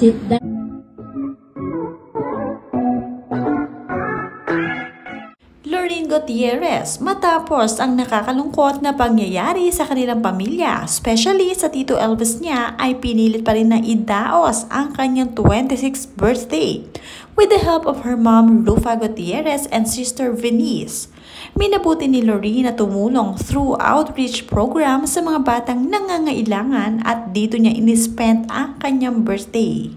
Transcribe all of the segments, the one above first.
Sit down. Lorene Gutierrez matapos ang nakakalungkot na pangyayari sa kanilang pamilya, especially sa Tito Elvis niya, ay pinilit pa rin na idaos ang kanyang 26th birthday with the help of her mom Rufa Gutierrez and sister Venice. Minabuti ni Lorene na tumulong through outreach program sa mga batang nangangailangan at dito niya inispend ang kanyang birthday.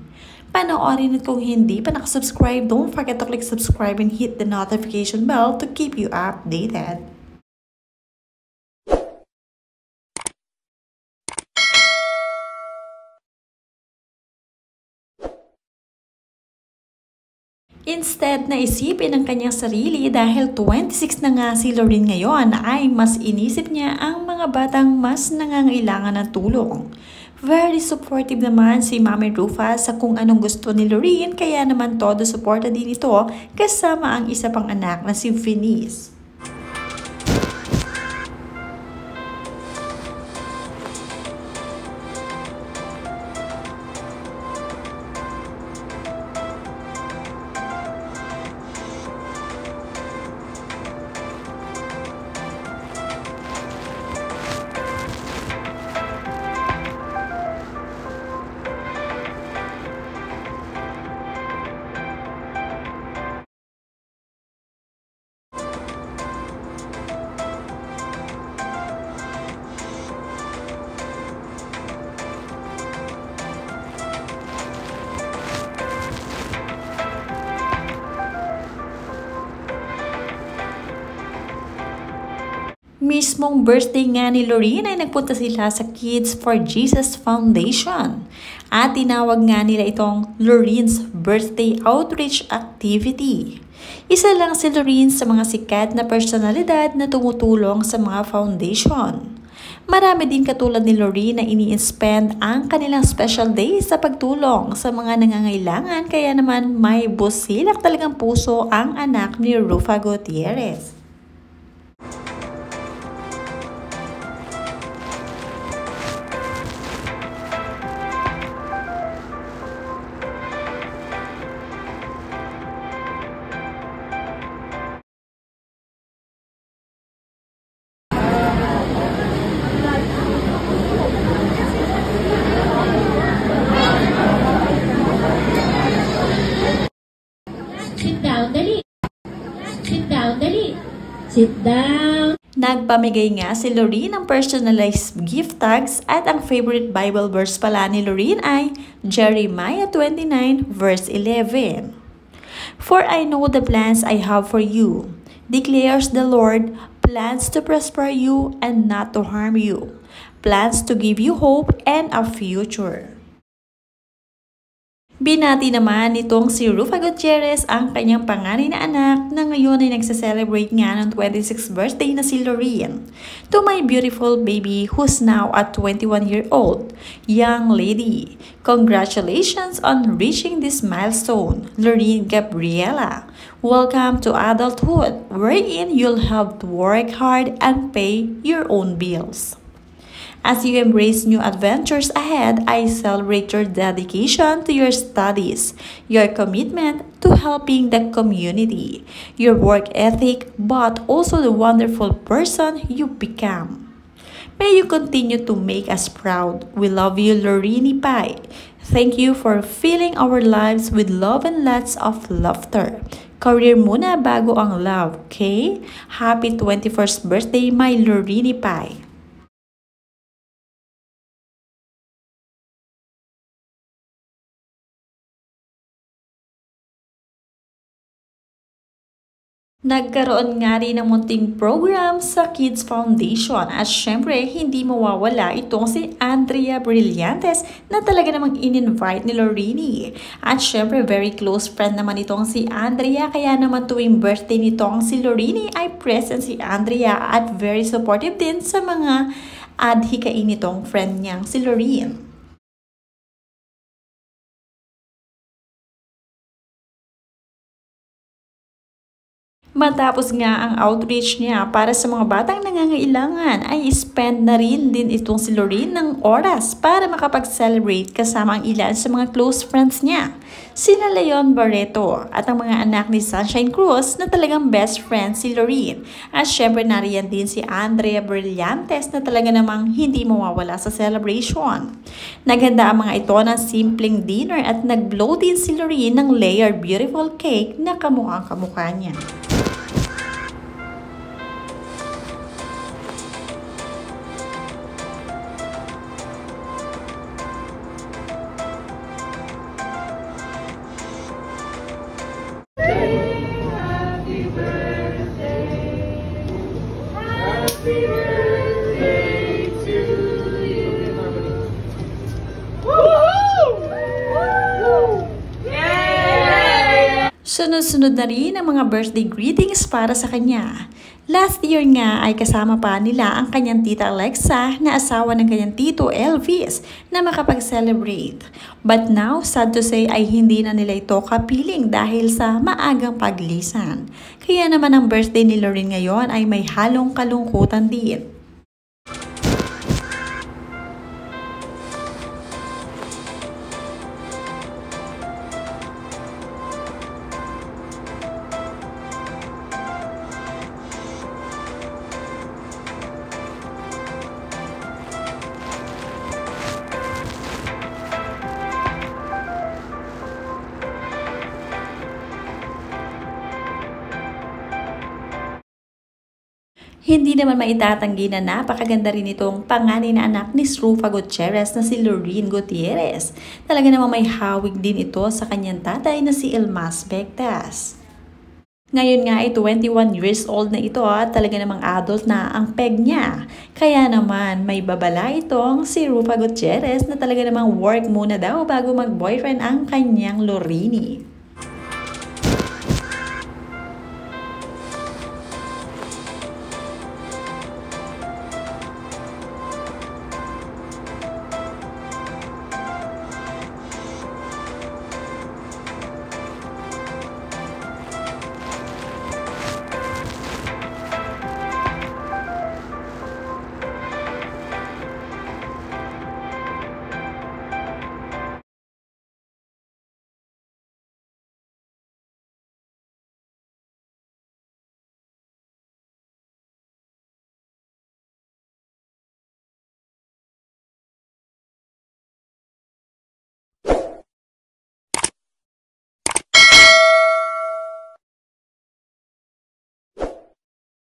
Panoorin at kung hindi pa nakasubscribe, don't forget to click subscribe and hit the notification bell to keep you updated. Instead na isipin ang kanyang sarili dahil 26 na nga si Lorene ngayon ay mas inisip niya ang mga batang mas nangangailangan ng tulong. Very supportive naman si Mami Rufa sa kung anong gusto ni Lorene, kaya naman todo suporta din ito kasama ang isa pang anak na si Venice. Mismong birthday nga ni Lorene ay nagpunta sila sa Kids for Jesus Foundation at tinawag nga nila itong Lorene's Birthday Outreach Activity. Isa lang si Lorene sa mga sikat na personalidad na tumutulong sa mga foundation. Marami din katulad ni Lorene na ini-spend ang kanilang special day sa pagtulong sa mga nangangailangan, kaya naman may busilak talagang puso ang anak ni Rufa Gutierrez. Sit down, dali. Sit down, dali. Sit down. Nagpamigay nga si Lorene ng personalized gift tags at ang favorite Bible verse pala ni Lorene ay Jeremiah 29 verse 11. For I know the plans I have for you, declares the Lord, plans to prosper you and not to harm you, plans to give you hope and a future. Binati naman nitong si Rufa Gutierrez ang kanyang panganay na anak na ngayon ay nagsa-celebrate nga ng 26th birthday na si Lorene. To my beautiful baby who's now a 21-year-old young lady, congratulations on reaching this milestone, Lorene Gabriela. Welcome to adulthood, wherein you'll have to work hard and pay your own bills. As you embrace new adventures ahead, I celebrate your dedication to your studies, your commitment to helping the community, your work ethic, but also the wonderful person you become. May you continue to make us proud. We love you, Lorene Pai. Thank you for filling our lives with love and lots of laughter. Career muna bago ang love, okay? Happy 21st birthday, my Lorene Pai. Nagkaroon nga rin ng munting program sa Kids Foundation at syempre hindi mawawala itong si Andrea Brillantes na talaga namang in-invite ni Lorene. At syempre very close friend naman itong si Andrea, kaya naman tuwing birthday nitong si Lorene ay present si Andrea at very supportive din sa mga adhikain nitong friend niyang si Lorene. Matapos nga ang outreach niya para sa mga batang nangangailangan ay spend na rin din itong si Loreen ng oras para makapag-celebrate kasama ang ilan sa mga close friends niya. Sina Leon Barreto at ang mga anak ni Sunshine Cruz na talagang best friend si Loreen. At syempre nariyan din si Andrea Brillantes na talaga namang hindi mawawala sa celebration. Naghanda ang mga ito ng simpleng dinner at nag-blow din si Loreen ng layered beautiful cake na kamukhang kamukha niya. Sunod-sunod na rin ang mga birthday greetings para sa kanya. Last year nga ay kasama pa nila ang kanyang tita Alexa na asawa ng kanyang tito Elvis na makapag-celebrate. But now, sad to say ay hindi na nila ito kapiling dahil sa maagang paglisan. Kaya naman ang birthday ni Loreen ngayon ay may halong kalungkutan din. Hindi naman maitatanggi na napakaganda rin itong panganay na anak ni Rufa Gutierrez na si Loreen Gutierrez. Talaga namang may hawig din ito sa kanyang tatay na si Elmas Bectas. Ngayon nga ay 21 years old na ito at talaga namang adult na ang peg niya. Kaya naman may babala itong si Rufa Gutierrez na talaga namang work muna daw bago mag-boyfriend ang kanyang Lorini.